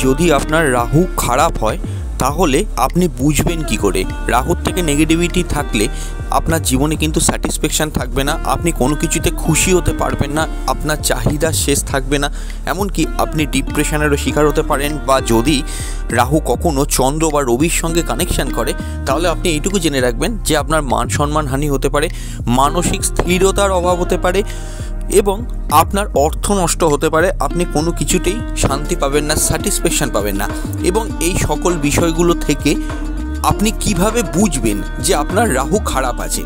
যদি আপনার রাহু খারাপ হয় তাহলে আপনি বুঝবেন কি করে? রাহুর থেকে নেগেটিভিটি থাকলে আপনার জীবনে কিন্তু স্যাটিসফ্যাকশান থাকবে না, আপনি কোনো কিছুতে খুশি হতে পারবেন না, আপনার চাহিদা শেষ থাকবে না, এমনকি আপনি ডিপ্রেশনেরও শিকার হতে পারেন। বা যদি রাহু কখনো চন্দ্র বা রবির সঙ্গে কানেকশান করে তাহলে আপনি এইটুকু জেনে রাখবেন যে আপনার মান সম্মান হানি হতে পারে, মানসিক স্থিরতার অভাব হতে পারে এবং আপনার অর্থ নষ্ট হতে পারে, আপনি কোনো কিছুতেই শান্তি পাবেন না, স্যাটিসফ্যাকশান পাবেন না। এবং এই সকল বিষয়গুলো থেকে আপনি কিভাবে বুঝবেন যে আপনার রাহু খারাপ আছে?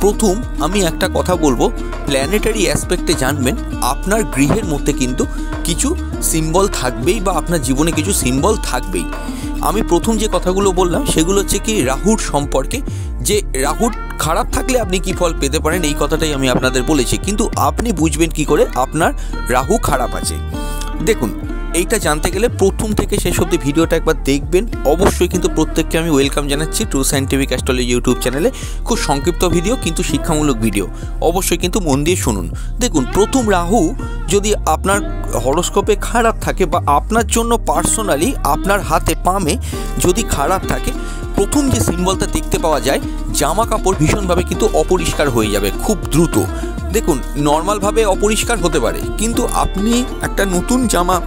প্রথম আমি একটা কথা বলবো, প্ল্যানেটারি অ্যাসপেক্টে জানবেন আপনার গৃহের মধ্যে কিন্তু কিছু সিম্বল থাকবেই বা আপনার জীবনে কিছু সিম্বল থাকবেই। আমি প্রথম যে কথাগুলো বললাম সেগুলো হচ্ছে কি রাহুর সম্পর্কে, যে রাহুর খারাপ থাকলে আপনি কি ফল পেতে পারেন এই কথাটাই আমি আপনাদের বলেছি। কিন্তু আপনি বুঝবেন কি করে আপনার রাহু খারাপ আছে? দেখুন, এইটা জানতে গেলে প্রথম থেকে শেষ অবধি ভিডিওটা একবার দেখবেন। অবশ্যই কিন্তু প্রত্যেককে আমি ওয়েলকাম জানাচ্ছি ট্রু সায়েন্টিফিক অ্যাস্ট্রোলজি ইউটিউব চ্যানেলে। খুব সংক্ষিপ্ত ভিডিও কিন্তু শিক্ষামূলক ভিডিও, অবশ্যই কিন্তু মন দিয়ে শুনুন। দেখুন, প্রথম রাহু যদি আপনার হরোস্কোপে খারাপ থাকে বা আপনার জন্য পার্সোনালি আপনার হাতে পামে যদি খারাপ থাকে, প্রথম যে সিম্বলটা দেখতে পাওয়া যায়, জামা কাপড় ভীষণভাবে কিন্তু অপরিষ্কার হয়ে যাবে খুব দ্রুত। দেখুন, নর্মালভাবে অপরিষ্কার হতে পারে, কিন্তু আপনি একটা নতুন জামা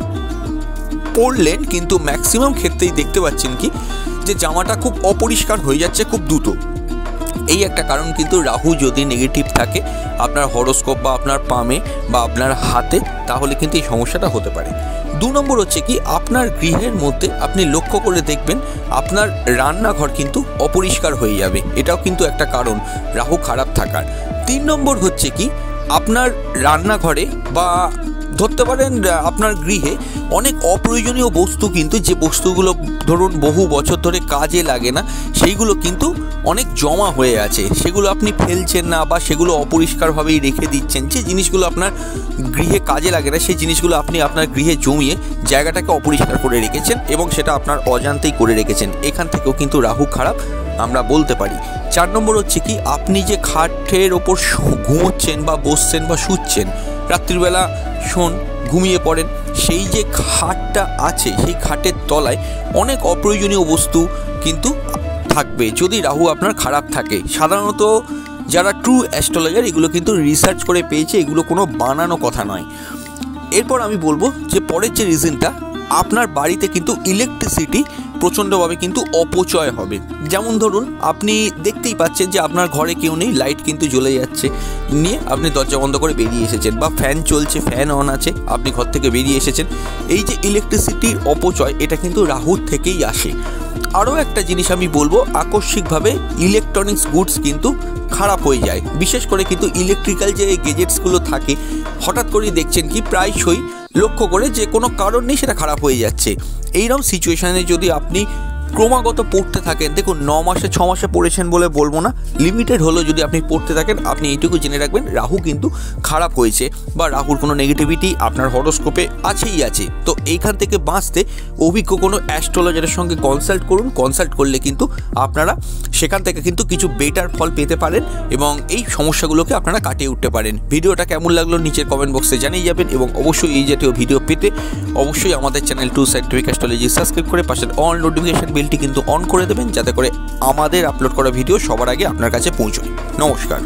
পরলেন কিন্তু ম্যাক্সিমাম ক্ষেত্রেই দেখতে পাচ্ছেন কি যে জামাটা খুব অপরিষ্কার হয়ে যাচ্ছে খুব দ্রুত। এই একটা কারণ কিন্তু রাহু যদি নেগেটিভ থাকে আপনার হরোস্কোপ বা আপনার পামে বা আপনার হাতে, তাহলে কিন্তু এই সমস্যাটা হতে পারে। 2 নম্বর হচ্ছে কি আপনার গৃহের মধ্যে আপনি লক্ষ্য করে দেখবেন আপনার রান্নাঘর কিন্তু অপরিষ্কার হয়ে যাবে, এটাও কিন্তু একটা কারণ রাহু খারাপ থাকার। 3 নম্বর হচ্ছে কি আপনার রান্নাঘরে বা ধরতে পারেন আপনার গৃহে অনেক অপ্রয়োজনীয় বস্তু কিন্তু, যে বস্তুগুলো ধরুন বহু বছর ধরে কাজে লাগে না, সেইগুলো কিন্তু অনেক জমা হয়ে আছে, সেগুলো আপনি ফেলছেন না বা সেগুলো অপরিষ্কারভাবেই রেখে দিচ্ছেন। যে জিনিসগুলো আপনার গৃহে কাজে লাগে না সেই জিনিসগুলো আপনি আপনার গৃহে জমিয়ে জায়গাটাকে অপরিষ্কার করে রেখেছেন এবং সেটা আপনার অজান্তেই করে রেখেছেন। এখান থেকেও কিন্তু রাহু খারাপ আমরা বলতে পারি। 4 নম্বর হচ্ছে কি আপনি যে খাটের ওপর ঘুমোচ্ছেন বা বসছেন বা শুচ্ছেন, রাত্রিবেলা ঘুমিয়ে পড়েন, সেই যে খাটটা আছে সেই খাটের তলায় অনেক অপ্রয়োজনীয় বস্তু কিন্তু থাকবে যদি রাহু আপনার খারাপ থাকে। সাধারণত যারা ট্রু অ্যাস্ট্রোলজার এগুলো কিন্তু রিসার্চ করে পেয়েছে, এগুলো কোনো বানানো কথা নয়। এরপর আমি বলবো যে পরের যে রিজনটা, আপনার বাড়িতে কিন্তু ইলেকট্রিসিটি প্রচণ্ডভাবে কিন্তু অপচয় হবে। যেমন ধরুন আপনি দেখতেই পাচ্ছেন যে আপনার ঘরে কেউ নেই, লাইট কিন্তু জ্বলে যাচ্ছে, নিয়ে আপনি দরজা বন্ধ করে বেরিয়ে এসেছেন, বা ফ্যান চলছে, ফ্যান অন আছে, আপনি ঘর থেকে বেরিয়ে এসেছেন। এই যে ইলেকট্রিসিটির অপচয়, এটা কিন্তু রাহুর থেকেই আসে। আরও একটা জিনিস আমি বলবো, আকস্মিকভাবে ইলেকট্রনিক্স গুডস কিন্তু খারাপ হয়ে যায়, বিশেষ করে কিন্তু ইলেকট্রিক্যাল যে গেজেটসগুলো থাকে, হঠাৎ করেই দেখছেন কি প্রায়শই লক্ষ্য করে যে কোনো কারণ নেই সেটা খারাপ হয়ে যাচ্ছে। এইরকম সিচুয়েশানে যদি আপনি ক্রমাগত পড়তে থাকেন, দেখুন 9 মাসে 6 মাসে পড়েছেন বলে বলবো না, লিমিটেড হলেও যদি আপনি পড়তে থাকেন, আপনি এইটুকু জেনে রাখবেন রাহু কিন্তু খারাপ হয়েছে বা রাহুর কোনো নেগেটিভিটি আপনার হরোস্কোপে আছেই আছে। তো এইখান থেকে বাঁচতে অভিজ্ঞ কোনো অ্যাস্ট্রোলজারের সঙ্গে কনসাল্ট করুন। কনসাল্ট করলে কিন্তু আপনারা সেখান থেকে কিন্তু কিছু বেটার ফল পেতে পারেন এবং এই সমস্যাগুলোকে আপনারা কাটিয়ে উঠতে পারেন। ভিডিওটা কেমন লাগলো নিচের কমেন্ট বক্সে জানিয়ে যাবেন এবং অবশ্যই এই জাতীয় ভিডিও পেতে অবশ্যই আমাদের channel true scientific astrology subscribe করে পাশের অল নোটিফিকেশন বেলটি কিন্তু অন করে দেবেন, যাতে করে আমাদের আপলোড করা ভিডিও সবার আগে আপনার কাছে পৌঁছয়। নমস্কার।